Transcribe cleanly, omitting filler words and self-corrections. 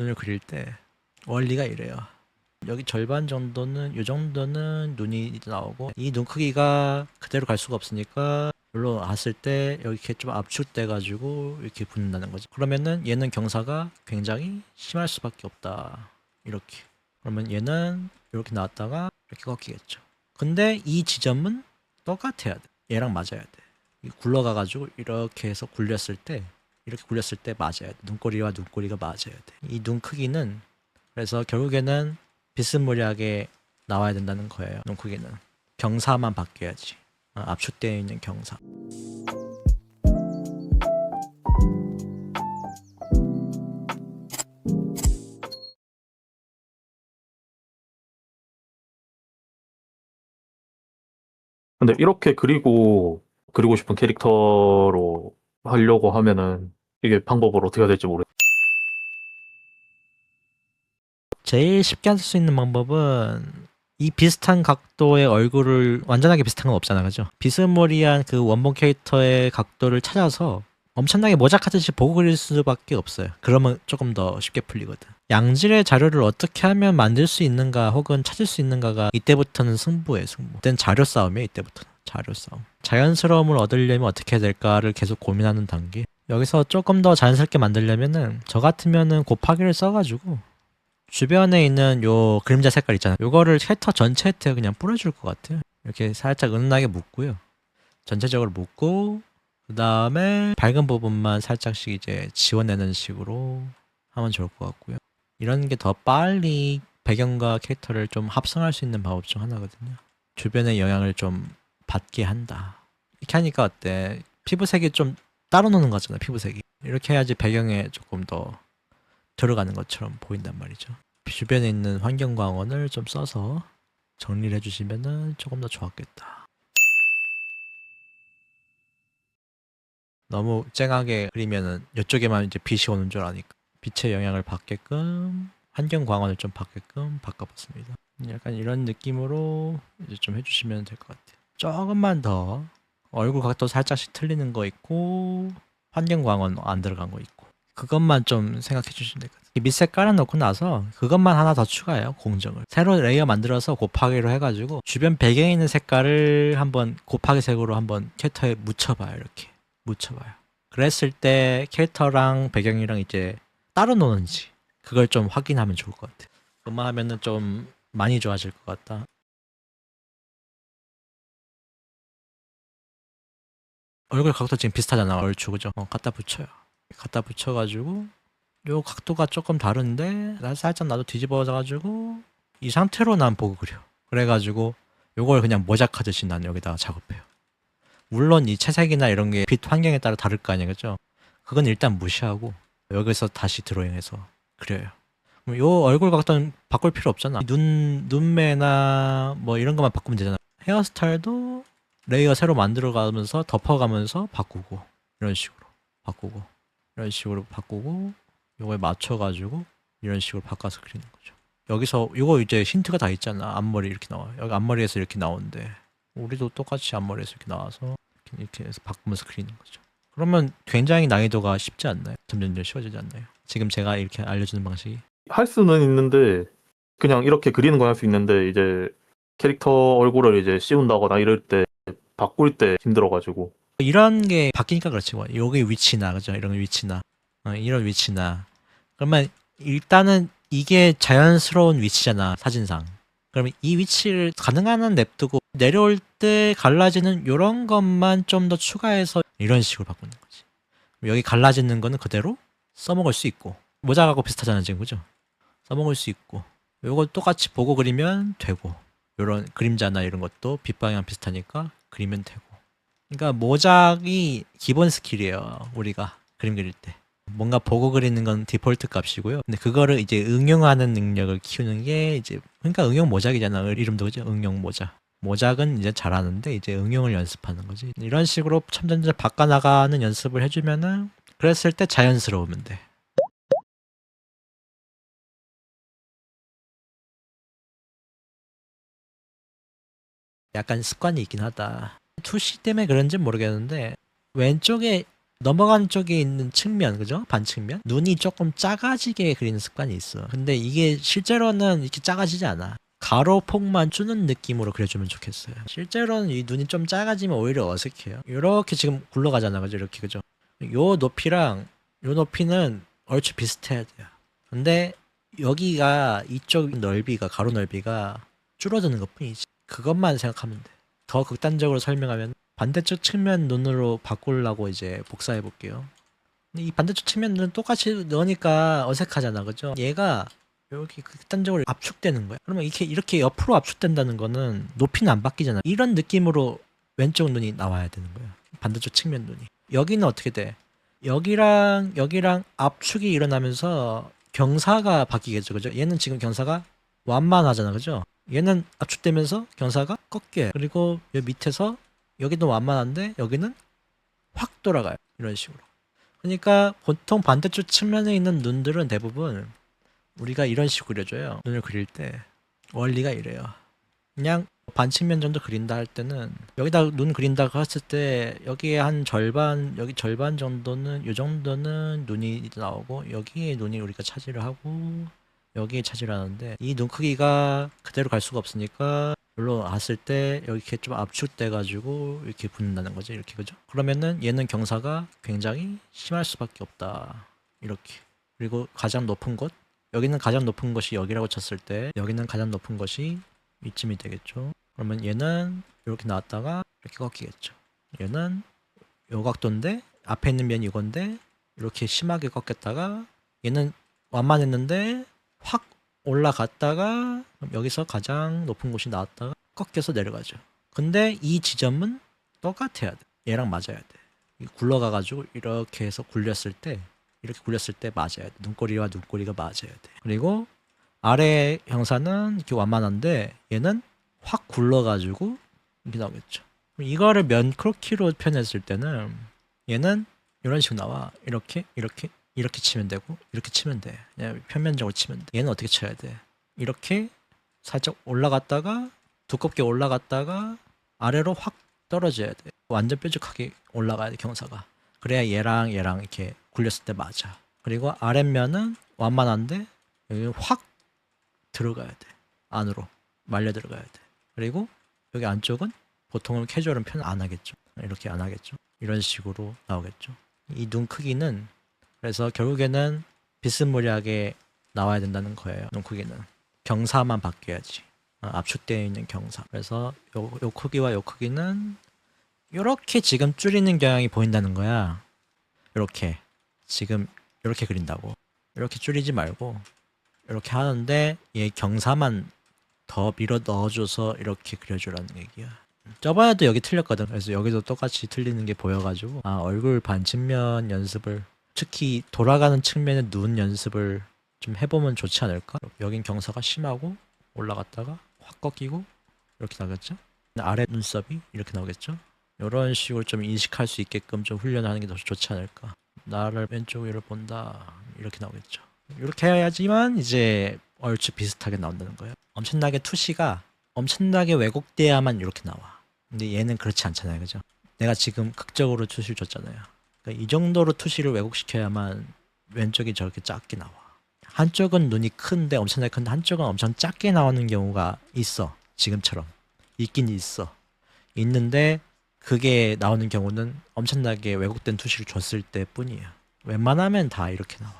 눈을 그릴 때 원리가 이래요. 여기 절반 정도는 이 정도는 눈이 나오고 이 눈 크기가 그대로 갈 수가 없으니까 물론 왔을 때 여기 이렇게 좀 압축돼 가지고 이렇게 붙는다는 거죠. 그러면은 얘는 경사가 굉장히 심할 수밖에 없다. 이렇게. 그러면 얘는 이렇게 나왔다가 이렇게 꺾이겠죠. 근데 이 지점은 똑같아야 돼. 얘랑 맞아야 돼. 굴러가 가지고 이렇게 해서 굴렸을 때 이렇게 굴렸을 때 맞아야 돼. 눈꼬리와 눈꼬리가 맞아야 돼. 이 눈 크기는 그래서 결국에는 비스무리하게 나와야 된다는 거예요. 눈 크기는 경사만 바뀌어야지. 압축되어 있는 경사. 근데 이렇게 그리고 싶은 캐릭터로 하려고 하면은 이게 방법을 어떻게 해야 될지 모르겠어요. 제일 쉽게 할 수 있는 방법은 이 비슷한 각도의 얼굴을 완전하게 비슷한 건 없잖아, 그죠? 비스무리한 그 원본 캐릭터의 각도를 찾아서 엄청나게 모작하듯이 보고 그릴 수밖에 없어요. 그러면 조금 더 쉽게 풀리거든. 양질의 자료를 어떻게 하면 만들 수 있는가 혹은 찾을 수 있는가가 이때부터는 승부예요, 승부. 이때는 자료 싸움이에요, 이때부터는. 자료 싸움. 자연스러움을 얻으려면 어떻게 해야 될까를 계속 고민하는 단계. 여기서 조금 더 자연스럽게 만들려면은 저 같으면은 곱하기를 써가지고 주변에 있는 요 그림자 색깔 있잖아요. 요거를 캐릭터 전체에 그냥 뿌려줄 것 같아요. 이렇게 살짝 은은하게 묶고요. 전체적으로 묶고 그 다음에 밝은 부분만 살짝씩 이제 지워내는 식으로 하면 좋을 것 같고요. 이런 게 더 빨리 배경과 캐릭터를 좀 합성할 수 있는 방법 중 하나거든요. 주변의 영향을 좀 받게 한다. 이렇게 하니까 어때? 피부색이 좀 따로 노는 거잖아, 피부색이. 이렇게 해야지 배경에 조금 더 들어가는 것처럼 보인단 말이죠. 주변에 있는 환경 광원을 좀 써서 정리를 해주시면 조금 더 좋았겠다. 너무 쨍하게 그리면은 이쪽에만 이제 빛이 오는 줄 아니까 빛의 영향을 받게끔 환경 광원을 좀 받게끔 바꿔봤습니다. 약간 이런 느낌으로 이제 좀 해주시면 될 것 같아요. 조금만 더 얼굴 각도 살짝씩 틀리는 거 있고 환경 광원 안 들어간 거 있고 그것만 좀 생각해 주시면 될 것 같아요. 밑색 깔아놓고 나서 그것만 하나 더 추가해요. 공정을 새로 레이어 만들어서 곱하기로 해가지고 주변 배경에 있는 색깔을 한번 곱하기 색으로 한번 캐릭터에 묻혀봐요. 이렇게 묻혀봐요. 그랬을 때 캐릭터랑 배경이랑 이제 따로 노는지 그걸 좀 확인하면 좋을 것 같아요. 그만 하면은 좀 많이 좋아질 것 같다. 얼굴 각도 지금 비슷하잖아. 얼추 그죠? 갖다 붙여요. 갖다 붙여가지고 요 각도가 조금 다른데 나 살짝 나도 뒤집어져가지고 이 상태로 난 보고 그려. 그래가지고 요걸 그냥 모작하듯이 난 여기다가 작업해요. 물론 이 채색이나 이런 게 빛 환경에 따라 다를 거 아니에요, 그죠? 그건 일단 무시하고 여기서 다시 드로잉해서 그려요. 그럼 요 얼굴 각도는 바꿀 필요 없잖아. 눈매나 뭐 이런 것만 바꾸면 되잖아. 헤어스타일도 레이어 새로 만들어가면서 덮어가면서 바꾸고 이런 식으로 바꾸고 이런 식으로 바꾸고 요거에 맞춰가지고 이런 식으로 바꿔서 그리는 거죠. 여기서 이거 이제 힌트가 다 있잖아. 앞머리 이렇게 나와. 여기 앞머리에서 이렇게 나오는데 우리도 똑같이 앞머리에서 이렇게 나와서 이렇게 해서 바꾸면서 그리는 거죠. 그러면 굉장히 난이도가 쉽지 않나요? 점점 쉬워지지 않나요? 지금 제가 이렇게 알려주는 방식이 할 수는 있는데 그냥 이렇게 그리는 건 할 수 있는데 이제 캐릭터 얼굴을 이제 씌운다거나 이럴 때 바꿀 때 힘들어가지고. 이런 게 바뀌니까 그렇지 뭐. 여기 위치나 그죠? 이런 위치나 이런 위치나 그러면 일단은 이게 자연스러운 위치잖아 사진상. 그러면 이 위치를 가능한 한 냅두고 내려올 때 갈라지는 이런 것만 좀 더 추가해서 이런 식으로 바꾸는 거지. 여기 갈라지는 거는 그대로 써먹을 수 있고 모작하고 비슷하잖아 지금 그죠? 써먹을 수 있고 요거 똑같이 보고 그리면 되고 요런 그림자나 이런 것도 빛방향 비슷하니까 그리면 되고 그러니까 모작이 기본 스킬이에요 우리가 그림 그릴 때 뭔가 보고 그리는 건 디폴트 값이고요 근데 그거를 이제 응용하는 능력을 키우는 게 이제 그러니까 응용 모작이잖아 이름도 그죠 응용 모작 모작은 이제 잘하는데 이제 응용을 연습하는 거지 이런 식으로 점점점 바꿔나가는 연습을 해주면은 그랬을 때 자연스러우면 돼 약간 습관이 있긴 하다. 투시 때문에 그런지 모르겠는데 왼쪽에 넘어간 쪽에 있는 측면, 그죠? 반측면? 눈이 조금 작아지게 그리는 습관이 있어. 근데 이게 실제로는 이렇게 작아지지 않아. 가로폭만 주는 느낌으로 그려주면 좋겠어요. 실제로는 이 눈이 좀 작아지면 오히려 어색해요. 이렇게 지금 굴러가잖아, 그죠? 이렇게, 그죠? 요 높이랑 요 높이는 얼추 비슷해야 돼요. 근데 여기가 이쪽 넓이가, 가로 넓이가 줄어드는 것 뿐이지. 그것만 생각하면 돼. 더 극단적으로 설명하면 반대쪽 측면 눈으로 바꾸려고 이제 복사해 볼게요. 근데 이 반대쪽 측면 눈 똑같이 넣으니까 어색하잖아, 그죠? 얘가 이렇게 극단적으로 압축되는 거야. 그러면 이렇게 옆으로 압축된다는 거는 높이는 안 바뀌잖아. 이런 느낌으로 왼쪽 눈이 나와야 되는 거야. 반대쪽 측면 눈이. 여기는 어떻게 돼? 여기랑 압축이 일어나면서 경사가 바뀌겠죠, 그죠? 얘는 지금 경사가 완만하잖아, 그죠? 얘는 압축되면서 경사가 꺾여. 그리고 여기 밑에서 여기도 완만한데 여기는 확 돌아가요. 이런 식으로. 그러니까 보통 반대쪽 측면에 있는 눈들은 대부분 우리가 이런 식으로 그려줘요. 눈을 그릴 때 원리가 이래요. 그냥 반측면 정도 그린다 할 때는 여기다 눈 그린다고 했을 때 여기에 한 절반, 여기 절반 정도는, 요 정도는 눈이 나오고 여기에 눈이 우리가 차지를 하고 여기에 차지를 하는데 이 눈 크기가 그대로 갈 수가 없으니까 여기로 왔을 때 여기 이렇게 좀 압축돼 가지고 이렇게 붙는다는 거지, 이렇게, 그죠? 그러면은 얘는 경사가 굉장히 심할 수밖에 없다, 이렇게. 그리고 가장 높은 곳, 여기는 가장 높은 것이 여기라고 쳤을 때 여기는 가장 높은 것이 이쯤이 되겠죠. 그러면 얘는 이렇게 나왔다가 이렇게 꺾이겠죠. 얘는 요 각도인데 앞에 있는 면이 이건데 이렇게 심하게 꺾였다가 얘는 완만했는데 확 올라갔다가 여기서 가장 높은 곳이 나왔다가 꺾여서 내려가죠. 근데 이 지점은 똑같아야 돼. 얘랑 맞아야 돼. 굴러가가지고 이렇게 해서 굴렸을 때 이렇게 굴렸을 때 맞아야 돼. 눈꼬리와 눈꼬리가 맞아야 돼. 그리고 아래 형사는 이렇게 완만한데 얘는 확 굴러가지고 이렇게 나오겠죠. 그럼 이거를 면 크로키로 표현했을 때는 얘는 이런 식으로 나와. 이렇게 치면 되고 이렇게 치면 돼. 그냥 평면적으로 치면 돼. 얘는 어떻게 쳐야 돼? 이렇게 살짝 올라갔다가 두껍게 올라갔다가 아래로 확 떨어져야 돼. 완전 뾰족하게 올라가야 돼, 경사가. 그래야 얘랑 이렇게 굴렸을 때 맞아. 그리고 아랫면은 완만한데 여기 확 들어가야 돼. 안으로 말려 들어가야 돼. 그리고 여기 안쪽은 보통은 캐주얼은 표현 안 하겠죠. 이렇게 안 하겠죠. 이런 식으로 나오겠죠. 이 눈 크기는 그래서 결국에는 비스무리하게 나와야 된다는 거예요. 눈 크기는 경사만 바뀌어야지. 압축되어 있는 경사. 그래서 요 크기와 요 크기는 이렇게 지금 줄이는 경향이 보인다는 거야. 이렇게 지금 이렇게 그린다고. 이렇게 줄이지 말고 이렇게 하는데 얘 경사만 더 밀어 넣어줘서 이렇게 그려주라는 얘기야. 저번에도 여기 틀렸거든. 그래서 여기도 똑같이 틀리는 게 보여가지고 얼굴 반측면 연습을, 특히 돌아가는 측면의 눈 연습을 좀 해보면 좋지 않을까? 여긴 경사가 심하고 올라갔다가 확 꺾이고 이렇게 나겠죠? 아래 눈썹이 이렇게 나오겠죠? 이런 식으로 좀 인식할 수 있게끔 좀 훈련하는 게 더 좋지 않을까? 나를 왼쪽 위를 본다, 이렇게 나오겠죠. 이렇게 해야지만 이제 얼추 비슷하게 나온다는 거예요. 엄청나게 투시가 엄청나게 왜곡돼야만 이렇게 나와. 근데 얘는 그렇지 않잖아요, 그죠? 내가 지금 극적으로 투시를 줬잖아요. 그러니까 이 정도로 투시를 왜곡시켜야만 왼쪽이 저렇게 작게 나와. 한쪽은 눈이 큰데 엄청나게 큰데 한쪽은 엄청 작게 나오는 경우가 있어. 지금처럼 있긴 있어. 있는데 그게 나오는 경우는 엄청나게 왜곡된 투시를 줬을 때 뿐이에요. 웬만하면 다 이렇게 나와.